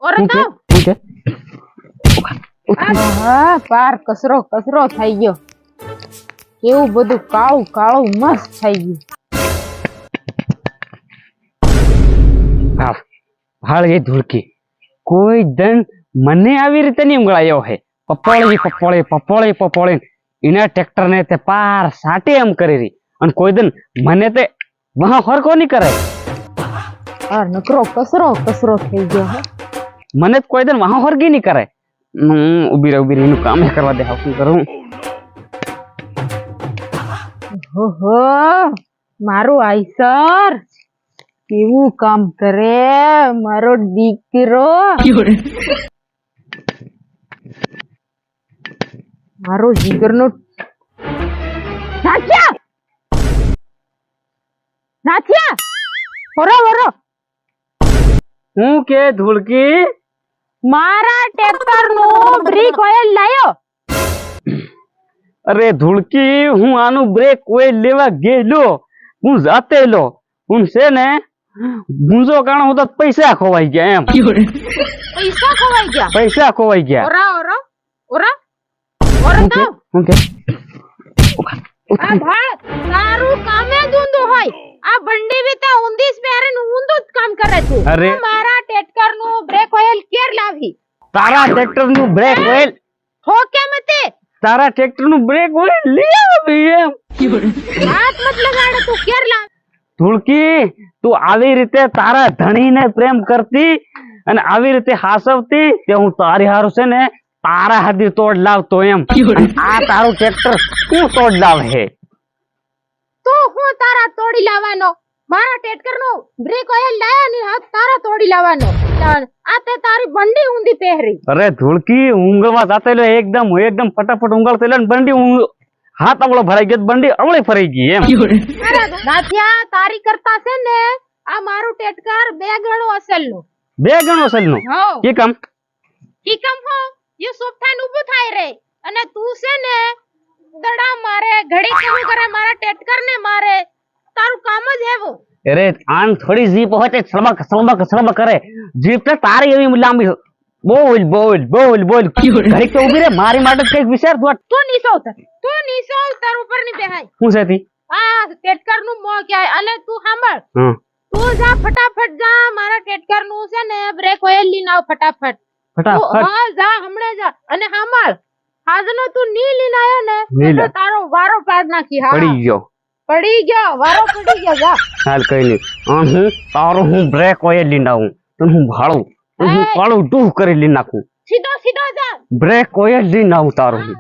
ઓરતો હા પાર કસરો કસરો થઈ ગયો કેવું બધું કાળું કાળું મસ્ત થઈ ગયું હા હાલ એ ધૂળકી કોઈ દન મને આવી રીતે નહીં ઉંગળાયો હે પપોળી એના ટ્રેક્ટર ને તે પાર સાટે એમ કરી રહી અને કોઈ દન મને તે વહા હરકો નહીં કરે આ નકરો કસરો કસરો થઈ ગયો હે મને કોઈ દન વહા હરગી નહીં કરે ઉભી રહી એનું કામ કરવા દે શું કરું ઓહો મારું આઈસર કેવું કામ કરે મારો દીકરો મારો જીગરનો નાથિયા વરો હું કે ધૂળકી મારા ટ્રેક્ટર નું બ્રેક ઓઇલ લાયો અરે ધૂળકી હું આનું બ્રેક ઓઇલ લેવા ગયેલો હું જાતે લો હું છે ને ગુંજો કાણો હું તો પૈસા ખોવાઈ ગયા એમ પૈસા ખોવાઈ ગયા ઓરા તો હું કે આ ભાળ તારું કામે દુંદુ હોય આ બંડી વિતા ઊંધીસ પહેરે ને ઊંધું જ કામ કરે છે અરે મારા ટ્રેક્ટર નું બ્રેક ઓઇલ કેર લાવી તારા ટ્રેક્ટર નું બ્રેક ઓઇલ ઠોકે મતે તારા ટ્રેક્ટર નું બ્રેક ઓઇલ લે આવી એમ હાથ મત લગાડે તું કેર લાવ ધૂળકી તું આવી રીતે તારા ધણીને પ્રેમ કરતી અને આવી રીતે હાસવતી કે હું તારી હારું છે ને તારા હાથી તોડ લાવતો એમ આ તારું ટ્રેક્ટર શું તોડ લાવ હે તો હું તારા તોડી લાવવાનો મારા ટ્રેક્ટર નો બ્રેક ઓઇલ લાયા ને હાથ તારા તોડી લાવવાનો આ તે તારી બંડી ઊંધી પહેરી અરે ધૂળકી ઊંઘવા જાતેલો એકદમ ફટાફટ ઊંઘળતો એટલે બંડી હાથ અવળો ભરાઈ ગયો બંડી અવળી ફરાઈ ગઈ એમ નાથિયા તારી કરતા છે ને આ મારું ટ્રેક્ટર 2 ગણો અસલનું 2 ગણો અસલનું કી કામ હો યે સોફાન ઊભું થાય રે અને તું છે ને દડા મારે ઘડી કેવું કરે મારા ટ્રેક્ટર ને મારે તારું કામ જ હેવો અરે આન થોડી જીપ હોય તે સળબક કરે જીપ તો તારી એવી લાંબી બોલ ઘડી કે ઊભી રે મારી માટે કઈક વિચાર તું નીસો તાર ઉપર ની બેહાય હું છે આ ટ્રેક્ટર નું મો ક્યાય અને તું સાંભળ તું જા ફટાફટ જા મારા ટ્રેક્ટર નું છે ને બ્રેક ઓઇલ લઈને આવ ફટાફટ હા જા હમણે જા અને સાંભળ આજનો તું ની લઈને આવ્યો ને તો તારો વારો પાડ નાખી હા પડી ગયો વારો પડી ગયો જા હાલ કઈ નહીં હું તારો હું બ્રેક ઓઇલ લઈને આવું તો હું ભાળું હું કાળું ડૂહ કરી લઈ નાખું સીધો જા બ્રેક ઓઇલ લઈને આવું તારું